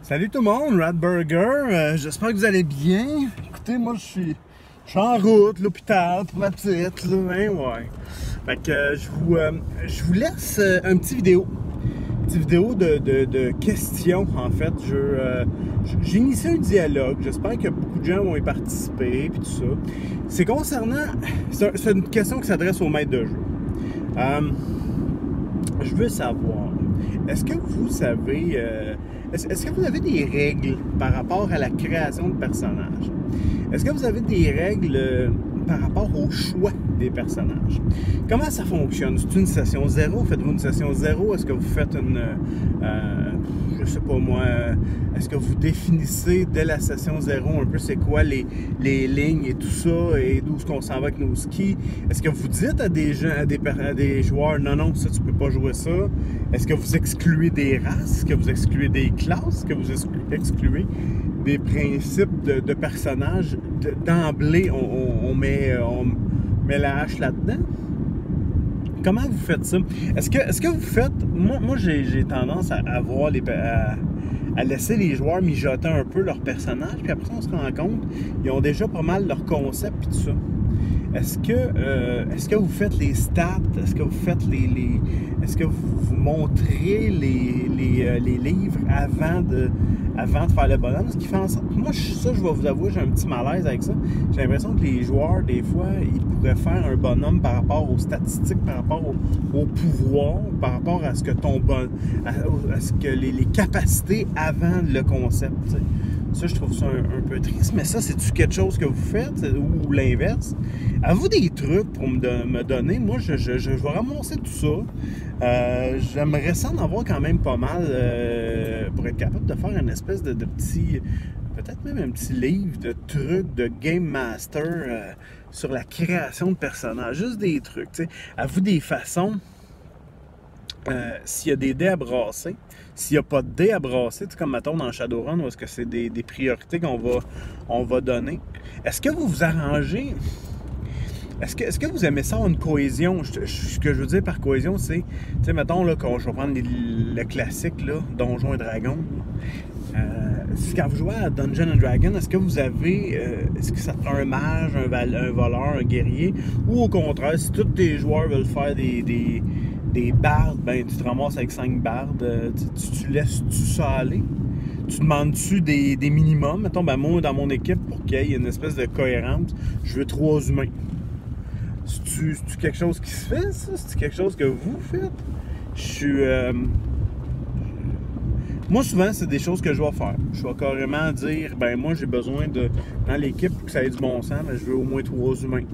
Salut tout le monde, Radburger, j'espère que vous allez bien. Écoutez, moi je suis en route, l'hôpital pour ma petite, là, hein, ouais. Fait que je vous laisse un petit vidéo. De questions, en fait. J'ai initié un dialogue, j'espère que beaucoup de gens vont y participer, puis tout ça. C'est concernant, c'est une question qui s'adresse au maître de jeu. Je veux savoir, est-ce que vous savez... Est-ce que vous avez des règles par rapport à la création de personnages? Est-ce que vous avez des règles par rapport au choix des personnages? Comment ça fonctionne? C'est une session 0? Faites-vous une session 0? Est-ce que vous faites une... je sais pas moi... Est-ce que vous définissez dès la session 0 un peu c'est quoi les lignes et tout ça et d'où est-ce qu'on s'en va avec nos skis? Est-ce que vous dites à des gens, à des joueurs non, ça tu peux pas jouer ça? Est-ce que vous excluez des races? Est-ce que vous excluez des classes? Est-ce que vous excluez des principes de personnages? D'emblée, on met la hache là-dedans? Comment vous faites ça? Est-ce que vous faites... Moi j'ai tendance à voir à laisser les joueurs mijoter un peu leur personnage, puis après ça, on se rend compte, ils ont déjà pas mal leur concept et tout ça. Est-ce que vous faites les stats? Est-ce que vous faites est-ce que vous montrez les livres avant de faire le bonhomme? Ce qui fait en sorte que moi, je vais vous avouer, j'ai un petit malaise avec ça. J'ai l'impression que les joueurs, des fois, ils pourraient faire un bonhomme par rapport aux statistiques, par rapport au pouvoir, par rapport à ce que à ce que les capacités avant le concept, t'sais. Ça, je trouve ça un peu triste, mais ça, c'est-tu quelque chose que vous faites ou l'inverse? Avez-vous des trucs pour me donner? Moi, je vais ramasser tout ça. J'aimerais ça en avoir quand même pas mal pour être capable de faire une espèce de petit... Peut-être même un petit livre de trucs de Game Master sur la création de personnages. Juste des trucs, tu sais. Avez-vous des façons... s'il y a des dés à brasser, s'il n'y a pas de dés à brasser, comme mettons dans Shadowrun, où est-ce que c'est des priorités qu'on va donner. Est-ce que vous vous arrangez? Est-ce que vous aimez ça une cohésion? Ce que je veux dire par cohésion, c'est, tu sais, mettons, là, quand je vais prendre le classique, là, Donjons et Dragons. Quand vous jouez à Dungeons & Dragons, est-ce que vous avez... est-ce que ça te un mage, un voleur, un guerrier? Ou au contraire, si tous tes joueurs veulent faire des bardes, ben tu te ramasses avec 5 bardes, tu laisses-tu ça aller? Tu demandes-tu des minimums? Mettons, ben moi, dans mon équipe, pour qu'il y ait une espèce de cohérence, je veux 3 humains. C'est-tu quelque chose qui se fait, ça? C'est quelque chose que vous faites? Je suis... Moi, souvent, c'est des choses que je vais faire. Je vais carrément dire, ben moi, j'ai besoin dans l'équipe, pour que ça ait du bon sens, ben, je veux au moins 3 humains.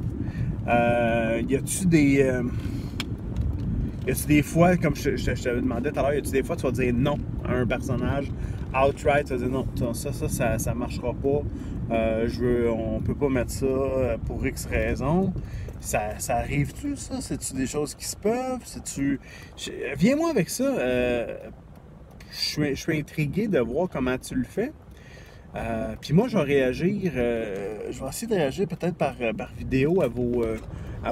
Y a-tu des fois, comme je t'avais demandé tout à l'heure, y a-tu des fois tu vas dire non à un personnage outright, tu vas dire non, ça marchera pas, on peut pas mettre ça pour X raison. Ça arrive-tu, ça? C'est-tu des choses qui se peuvent? Viens-moi avec ça. Je suis intrigué de voir comment tu le fais. Puis moi, je vais réagir, je vais essayer de réagir peut-être par vidéo à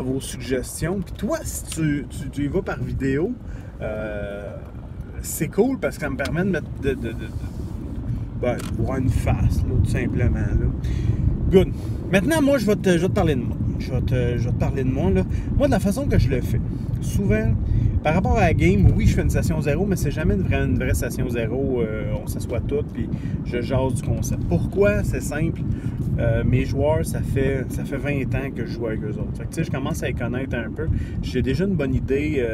vos suggestions. Puis toi, si tu y vas par vidéo, c'est cool parce que ça me permet de mettre de voir une face, là, tout simplement. Là. Good. Maintenant, moi, je vais te parler de moi. Je vais te parler de moi. Là. Moi, de la façon que je le fais, souvent, par rapport à la game, oui, je fais une session 0, mais c'est jamais une vraie session 0. On s'assoit tous, puis je jase du concept. Pourquoi? C'est simple. Mes joueurs, ça fait 20 ans que je joue avec eux autres. Fait que, tu sais, je commence à les connaître un peu. J'ai déjà une bonne idée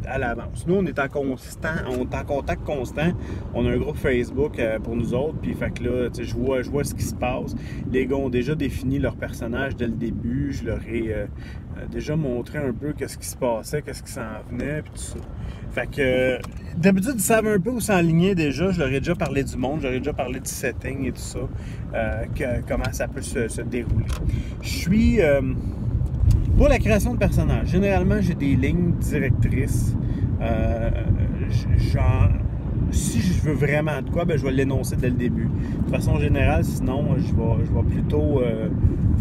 à l'avance. Nous, on est en contact constant. On a un groupe Facebook pour nous autres. Puis, fait que là, tu sais, je vois ce qui se passe. Les gars ont déjà défini leur personnage dès le début. Je leur ai déjà montré un peu qu'est-ce qui se passait, qu'est-ce qui s'en venait, puis tout ça. Fait que, d'habitude, ils savent un peu où s'enligner déjà. Je leur ai déjà parlé du monde, je leur ai déjà parlé du setting et tout ça, comment ça peut se dérouler. Je suis... pour la création de personnages, généralement, j'ai des lignes directrices. Si je veux vraiment de quoi, ben, je vais l'énoncer dès le début. De façon générale, sinon, je vais plutôt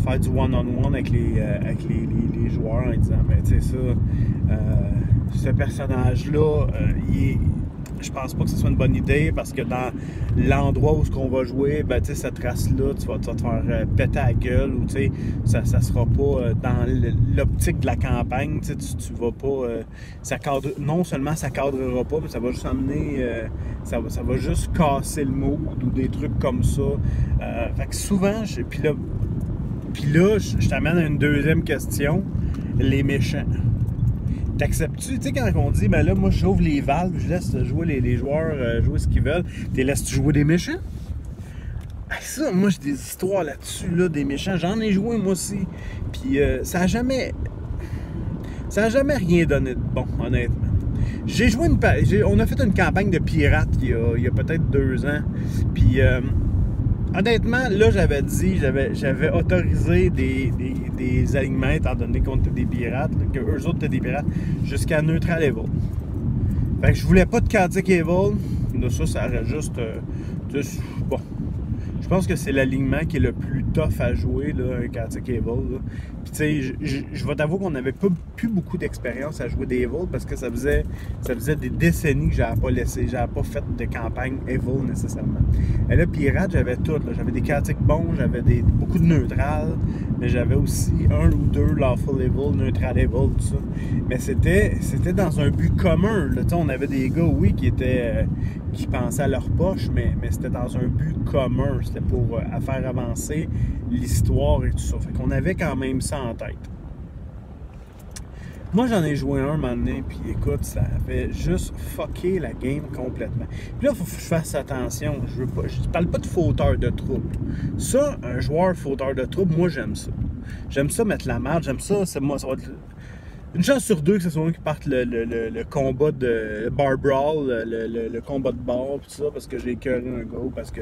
faire du one-on-one avec les joueurs en disant, ben, tu sais ça, ce personnage-là, je pense pas que ce soit une bonne idée parce que dans l'endroit où on va jouer, ben, cette race-là, tu vas te faire péter la gueule ou ça sera pas dans l'optique de la campagne. Tu vas pas. Non seulement ça cadrera pas, mais ça va juste amener. Ça va juste casser le mood ou des trucs comme ça. Fait que souvent, puis là, je t'amène à une deuxième question. Les méchants. T'acceptes-tu? Tu sais, quand on dit, ben là, moi, j'ouvre les valves, je laisse jouer les joueurs jouer ce qu'ils veulent, t'es laisses-tu jouer des méchants? Ça, moi, j'ai des histoires là-dessus, là, des méchants. J'en ai joué, moi aussi. Puis ça a jamais rien donné de bon, honnêtement. On a fait une campagne de pirates il y a peut-être 2 ans. Puis honnêtement, là, j'avais autorisé des alignements, étant donné qu'on était des pirates, qu'eux autres étaient des pirates, jusqu'à Neutral Evil. Fait que je voulais pas de Chaotic Evil. Là, ça aurait juste... bon. Je pense que c'est l'alignement qui est le plus tough à jouer, là, un Chaotic Evil. Là. Puis tu sais, je vais t'avouer qu'on n'avait plus beaucoup d'expérience à jouer des Evil parce que ça faisait des décennies que j'avais pas fait de campagne Evil nécessairement. Et là, Pirate, j'avais tout. J'avais des Chaotic bons, j'avais beaucoup de neutrales, mais j'avais aussi 1 ou 2 Lawful Evil, Neutral Evil, tout ça. Mais c'était dans un but commun. Là. On avait des gars, oui, qui pensaient à leur poche, mais c'était dans un but commun. C'était pour faire avancer l'histoire et tout ça. Fait qu'on avait quand même ça en tête. Moi, j'en ai joué un moment donné, puis écoute, ça avait juste fucké la game complètement. Puis là, il faut que je fasse attention. Je parle pas de fauteur de trouble. Ça, un joueur fauteur de trouble, moi, j'aime ça. J'aime ça mettre la merde, j'aime ça. Ça va être une chance sur 2 que ce soit moi qui parte le combat de bar brawl, le combat de bar, tout ça, parce que j'ai écœuré un gars, parce que,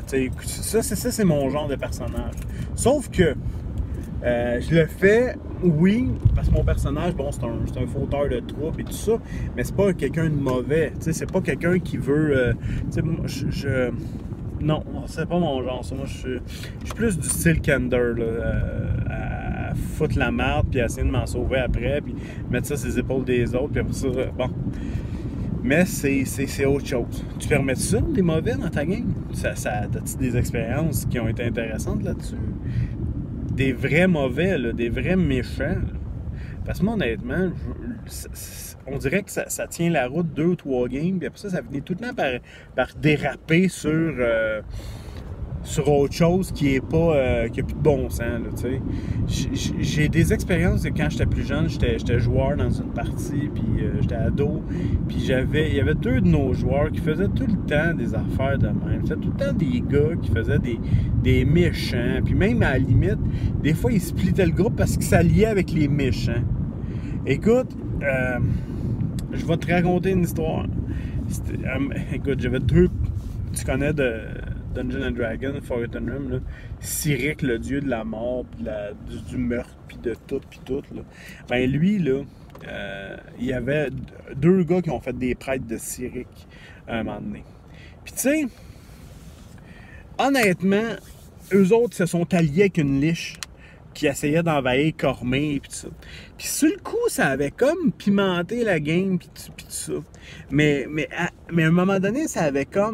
tu sais, ça, c'est mon genre de personnage. Sauf que, je le fais, oui, parce que mon personnage, bon, c'est un fauteur de trouble et tout ça, mais c'est pas quelqu'un de mauvais, tu sais, c'est pas quelqu'un qui veut, tu sais, moi, non, c'est pas mon genre, ça. Moi, je suis plus du style Kender, là, à foutre la merde, puis à essayer de m'en sauver après, puis mettre ça sur les épaules des autres, puis après ça, bon. Mais c'est autre chose. Tu permets ça, des mauvais dans ta game? T'as-tu des expériences qui ont été intéressantes là-dessus? Des vrais mauvais, là, des vrais méchants. Là. Parce que moi, honnêtement, on dirait que ça tient la route 2 ou 3 games, puis après ça finit tout le temps par déraper sur autre chose qui a plus de bon sens, là, tu sais. J'ai des expériences de quand j'étais plus jeune, j'étais joueur dans une partie, puis j'étais ado, puis il y avait 2 de nos joueurs qui faisaient tout le temps des affaires de même. C'était tout le temps des gars qui faisaient des méchants, puis même à la limite, des fois ils splittaient le groupe parce qu'ils s'alliaient avec les méchants. Écoute, je vais te raconter une histoire. Écoute, j'avais 2, tu connais de Dungeons & Dragons, Forgotten Realms, là, Cyric, le dieu de la mort, du meurtre, puis de tout, là. Ben lui, là, il y avait 2 gars qui ont fait des prêtres de Cyric à un moment donné. Puis tu sais, honnêtement, eux autres se sont alliés avec une liche qui essayait d'envahir Cormé et tout ça. Puis sur le coup, ça avait comme pimenté la game puis tout ça. Mais à un moment donné, ça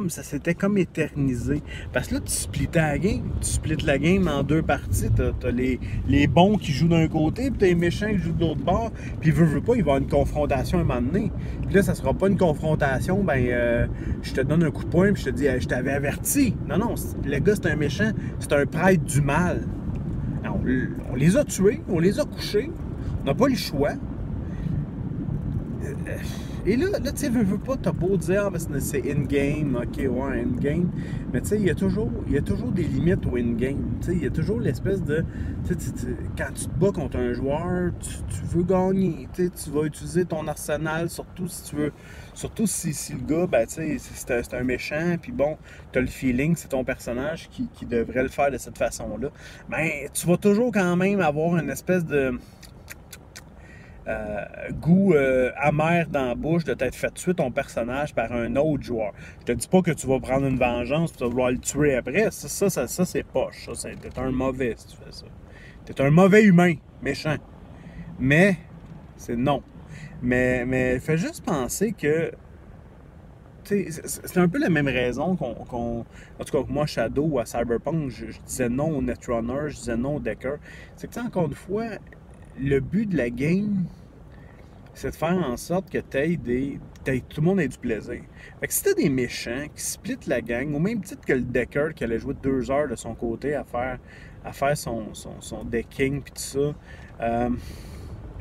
s'était comme éternisé. Parce que là, tu splittais la game. Tu splittes la game en 2 parties. T'as les bons qui jouent d'un côté, puis t'as les méchants qui jouent de l'autre bord. Puis veut pas, il va y avoir une confrontation à un moment donné. Puis là, ça sera pas une confrontation, je te donne un coup de poing, puis je te dis, je t'avais averti. Non, le gars, c'est un méchant, c'est un prêtre du mal. On les a tués, on les a couchés, on n'a pas le choix. Et là tu sais, veux pas, t'as beau dire, c'est in-game, ok, ouais, in-game, mais tu sais, il y a toujours des limites au in-game. Tu sais, il y a toujours l'espèce de, quand tu te bats contre un joueur, tu veux gagner, tu vas utiliser ton arsenal, surtout si le gars, tu sais, c'est un méchant, puis bon, t'as le feeling, c'est ton personnage qui devrait le faire de cette façon-là. Mais tu vas toujours quand même avoir une espèce de goût amer dans la bouche de t'être fait tuer ton personnage par un autre joueur. Je te dis pas que tu vas prendre une vengeance et tu vas vouloir le tuer après. Ça c'est poche. T'es un mauvais si tu fais ça. T'es un mauvais humain, méchant. Mais, c'est non. Mais fais juste penser que, tu c'est un peu la même raison en tout cas, moi, Shadow à Cyberpunk, je disais non au Netrunner, je disais non au Decker. C'est que, encore une fois, le but de la game, c'est de faire en sorte que tout le monde ait du plaisir. Fait que si t'as des méchants qui splitent la gang, au même titre que le Decker qui allait jouer 2 heures de son côté à faire son decking puis tout ça,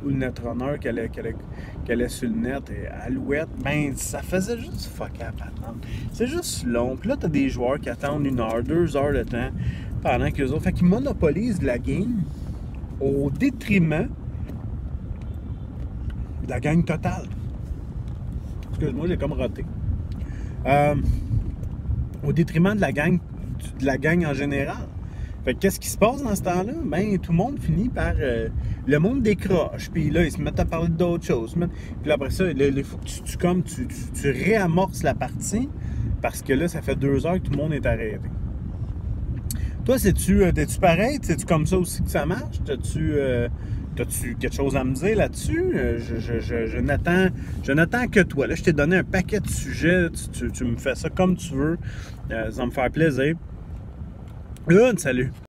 ou le Netrunner qui allait sur le net et Alouette, ben ça faisait juste fuck up attendre. C'est juste long. Puis là, t'as des joueurs qui attendent 1 heure, 2 heures de temps pendant que les autres. Fait qu'ils monopolisent la game au détriment de la gang totale. Excuse-moi, j'ai comme raté. Au détriment de la gang en général. Fait que qu'est-ce qui se passe dans ce temps-là? Ben, tout le monde finit par... le monde décroche, puis là, ils se mettent à parler d'autres choses. Puis après ça, il faut que tu réamorces la partie, parce que là, ça fait 2 heures que tout le monde est arrêté. Toi, t'es-tu pareil? C'est-tu comme ça aussi que ça marche? T'as-tu quelque chose à me dire là-dessus? Je n'attends que toi. Là, je t'ai donné un paquet de sujets. Tu me fais ça comme tu veux. Ça va me faire plaisir. Salut!